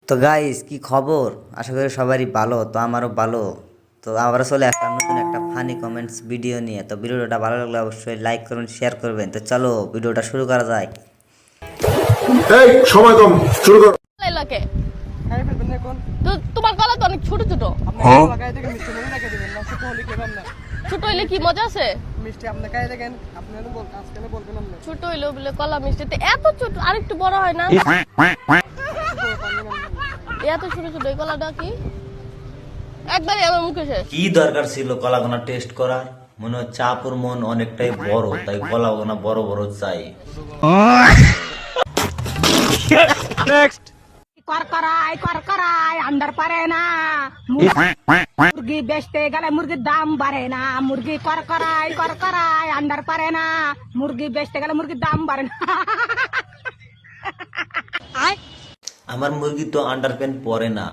তো গাইস কি খবর? আশা করি সবারই ভালো। তো আমারও ভালো। তো আবার চলে আসলাম নতুন একটা ফানি কমেন্টস ভিডিও নিয়ে। তো ভিডিওটা ভালো লাগলে অবশ্যই লাইক করুন, শেয়ার করবেন। তো চলো ভিডিওটা শুরু করা যায়। এই সময় কম, শুরু কর। এলাকে খাই ফেলবেন এখন। তো তোমার গলা তো অনেক ছোট ছোট। আপনি লাগাই দেখেন মিষ্টি মনে রেখে দিবেন না, ছোট হলে খেলাম না। ছোট হইলে কি মজা আছে? মিষ্টি আপনি খাই দেখেন, আপনি আজকে বলবেন না। ছোট হইলেও বলে কলা মিষ্টি তো এত ছোট, আরেকটু বড় হয় না? এত ছোট ছোট এই কলাটা কি একবারে আমার মুখে শেষ। কি দরকার ছিল কলাগোনা টেস্ট করার? মনে হচ্ছে আপুর মন অনেকটাই বড়, তাই কলাগোনা বড় বড় চাই। করকরায় আন্ডার পারে না মুরগি বেচতে গেলে মুরগির দাম বাড়ে না। মুরগি করকরায় আন্ডার পারে না মুরগি বেচতে গেলে মুরগির দাম বাড়ে না। আমার মুরগি তো আন্ডার প্যান্ট পরে না।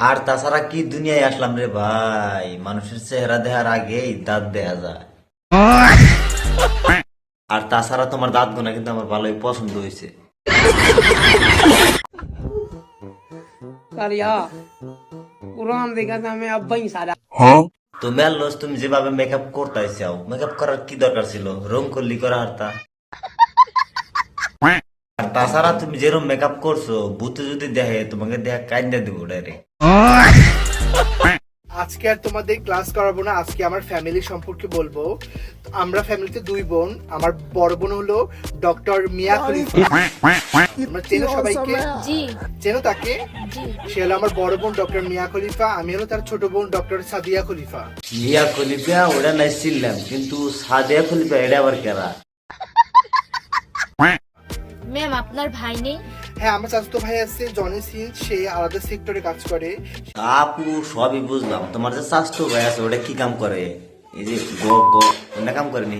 আর তাছাড়া কি দুনিয়ায় আসলাম রে ভাই, মানুষের চেহারা দেখার আগেই দাঁত দেখা যায়। আর তাছাড়া তোমার দাঁত গোনা কিন্তু আমার ভালোই পছন্দ হয়েছে। কারিয়া কুরআন দেখা আমি আব্বাই সারা। তো মেলনোস, তুমি যেভাবে মেকআপ করতে চাও, মেকআপ করার কি দরকার ছিল? রং করলি করা হারতা। আর তাছাড়া তুমি যেরকম মেকআপ করছো, ভূতে যদি দেখে তোমাকে দেখা কাইন্দা দিব ডাইরেক্ট। আজকে আর তোমাদের ক্লাস করাবো না, আজকে আমার ফ্যামিলি সম্পর্কে বলবো। আমরা ফ্যামিলিতে দুই বোন। আমার বড় বোন হলো ডক্টর মিয়া খলিফা। আমরা চেনো সবাইকে? জি চেনো তাকে? জি। সে হলো আমার বড় বোন ডক্টর মিয়া খলিফা, আমি হলো তার ছোট বোন ডক্টর সাদিয়া খলিফা। মিয়া খলিফা ওটা নাই ছিলাম, কিন্তু সাদিয়া খলিফা এটা আবার কেরা? ম্যাম আপনার ভাই নেই? হ্যাঁ, আমার চাচাতো ভাই আছে জনি সিং, সে আলাদা সেক্টরে কাজ করে। আপু সবই বুঝলাম, তোমার যে স্বাস্থ্য ভাই আছে ওটা কি কাম করে? এই যে গ গ ওটা কাম করেনি?